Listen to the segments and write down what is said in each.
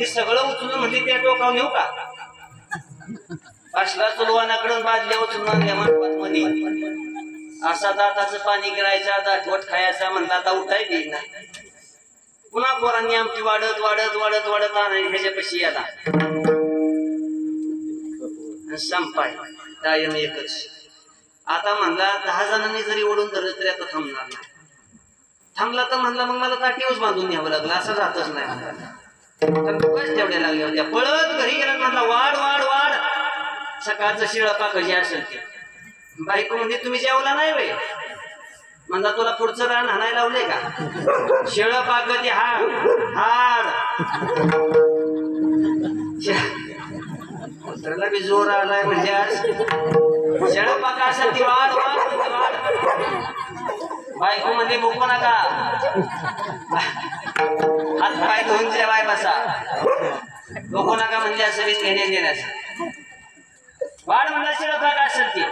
ते सगळं उचलून म्हणजे त्या टोकावर नेऊ का? असला चुलवानाकडून बादल्या उचलून आणल्या माणपात मध्ये असा दाताचं पाणी गिळायचा दाटवट खायचा म्हणला आता उठाय बी नाही. पुन्हा पोरांनी आमची वाढत वाढत वाढत वाढत आणायची ह्याच्यापाशी याला संपाय कायम एकच. आता म्हणला 10 जणांनी जरी ओढून धरलं तरी आता थांबणार नाही. थांबला तर म्हणला मग मला काठीवच बांधून न्यावं लागलं. असं जातच नाही म्हणला. तेवढ्या लागल्या होत्या. पळत घरी गेला म्हणला वाढ वाढ वाढ सकाळचं शिळं पाक जे असेल ते. बायको म्हणजे तुम्ही जेवला नाही बाई म्हणला तुला पुढचं रान हाणायला लावलंय का? शिळं पाक ते हाड हाड त्याला बी जोर आलाय म्हणजे आज शिळं पाक असेल ती वाढ वाढ वाढ. बायको म्हणजे भुकू नका हात पाय धुवून जेवाय बसा. भुकू नका म्हणजे असं वीज घेणे देण्याचं वाढ म्हणला शिळं पाक असेल ती.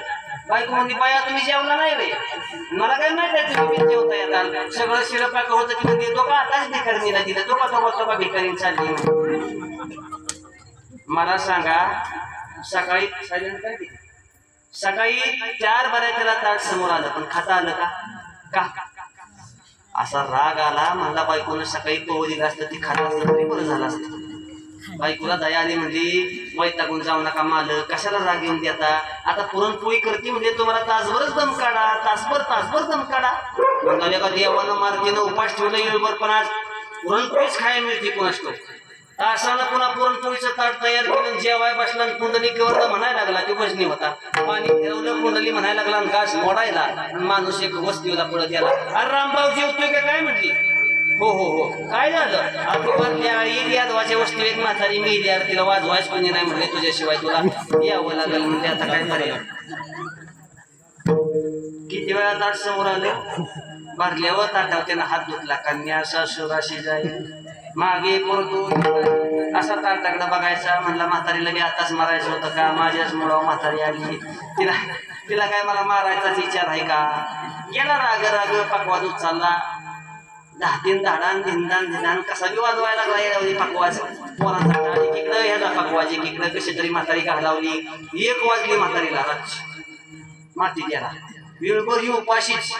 बायको म्हणजे बाया तुम्ही जेवला नाही रे मला काय माहित आहे तुम्ही जेवता येतात सगळं शिळं पाक होतं की म्हणजे तो का आताच भिकारीला दिलं तो का भिकारी चालली. मला सांगा सकाळी सकाळी 4 बऱ्या त्याला ताट समोर आलं पण खाता आलं का? असा राग आला म्हणला बायकोनं सकाळी पोह दिला असतं ती खात असलं तरी बरं झालं असतं. बायकोला दया आली म्हणजे वैतागून जाऊ नका मालक कशाला राग येऊन देता. आता पुरणपोळी करते म्हणजे तुम्हाला तासभरच दम काढा तासभर दम काढा. म्हणला का देवानं मारतीनं उपास ठेवलं येळभर पण आज पुरणपोळीच खायला मिळते कुणाष्टो. तासानं पुन्हा पुरणपोळीचं ताट तयार केलं जेवाय बसला कुंडली केवळ म्हणायला लागला तो वजनी होता. पाणी फिरवलं कुंडली म्हणायला लागला घास मोडायला माणूस एक वस्तीला पळत गेला. अरे रामभाऊ जेवतोय का काय म्हटली? हो हो हो काय झालं? यादवाच्या वस्तू एक म्हातारी मी यार तिला वाजवायच कोणी नाही म्हणले तुझ्याशिवाय तुला यावं लागेल म्हणजे आता काय करेल. किती वेळा ताट समोर आलं भरल्यावर ताटावर त्यानं हात धुतला कन्या सासूराशी जाईल मागे परतून असा ताटाकडे बघायचा. म्हणला म्हातारीला बी आताच मारायचं होतं का? माझ्याच मुळावर म्हातारी आली तिला काय मला मारायचाच विचार आहे का? गेला राग राग पकवाज उचलला 10-3 धाडान धिंदान कसा बी वाजवायला लागला पकवाज. पोरांचा टाळ एकीकडं ह्याला पकवाज एकीकडं कशी तरी म्हातारी घालावली. 1 वाजली म्हातारीला माती गेला वेळभर ही उपाशीच.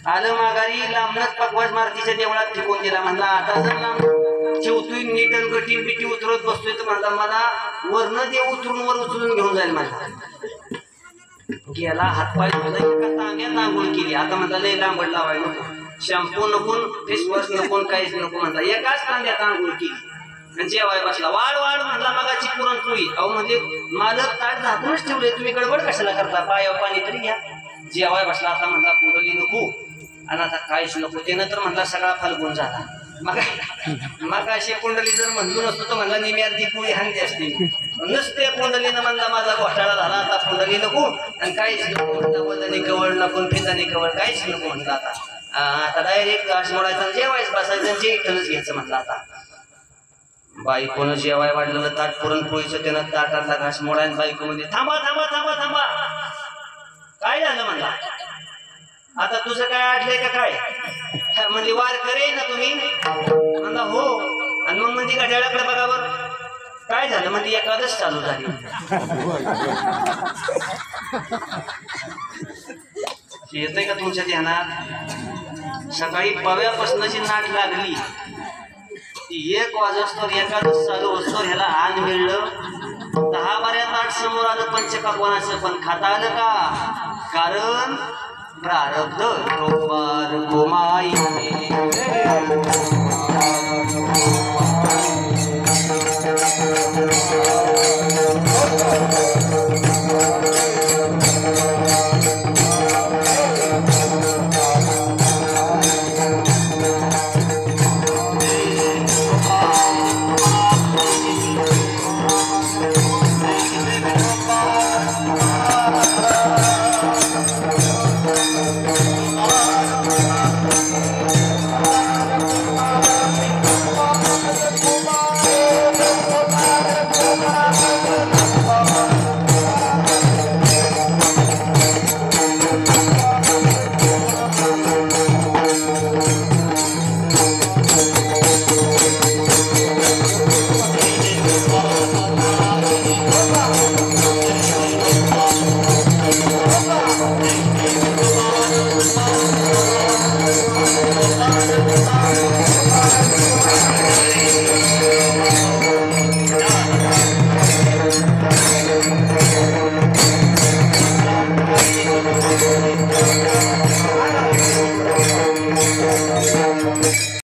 आलं माघारी लांबनच पकवाज मारुतीच्या देवळात ठेवून दिला. म्हणला आता जर लांब ठेवतोय नीट गटी बिटी उतरत बसतोय तर म्हणला मला वरनं देव उतरून वर उचलून घेऊन जाईल. माझा गेला हातपाय धुतला एका तांब्यात आंघोळ केली. आता म्हणला लय लांबड लावाय नको शॅम्पू नको फेसवॉश नको काहीच नको म्हणला एकाच तांब्यात आंघोळ केली आणि जेवाय बसला. वाढ वाढ म्हणला मगाची पुरणपोळी. अहो म्हणजे मालक ताट झाकूनच ठेवले तुम्ही गडबड कशाला करता? पायावर पाणी तरी घ्या. जेवाय बसला. आता म्हणला पुरली नको आणि आता काहीच नको. त्यानं तर म्हणला सगळा फाल्गुन झाला. मग अशी कुंडली जर म्हणलो नसतो तर म्हणला निम्यार्धी पोळी हाणली असते. नसते कुंडलीनं म्हणला माझा घोटाळा झाला आता कुंडली नको आणि काहीच नको म्हणला वजनी कवळ नको फिजानी कवळ काहीच नको म्हणलं. आता डायरेक्ट घास मोडायचा जेवायच बसायचं जे इथंच घ्यायचं म्हणलं. आता बायकोनं जेवाय वाढलेलं ताट पुरणपोळीचं त्यानं ताटातला घास मोडायला बायको म्हणजे थांबा थांबा थांबा थांबा काय झालं म्हणला? आता तुझं काय आडलंय का काय? म्हणजे वार करे ना तुम्ही? म्हणला हो. आणि मग म्हणजे घड्याळाकडे बघावर काय झालं? म्हणजे एकादश चालू झाली. येतंय का तुमच्या ध्यानात? सकाळी पव्यापासूनची नाट लागली ती 1 वाजोस्तर एकादश चालू असतो. ह्याला आण मिळलं 10 बऱ्या ताट समोर आलं पंचपक्वानाचं पण खाता आलं का? कारण प्रारब्ध गोमाई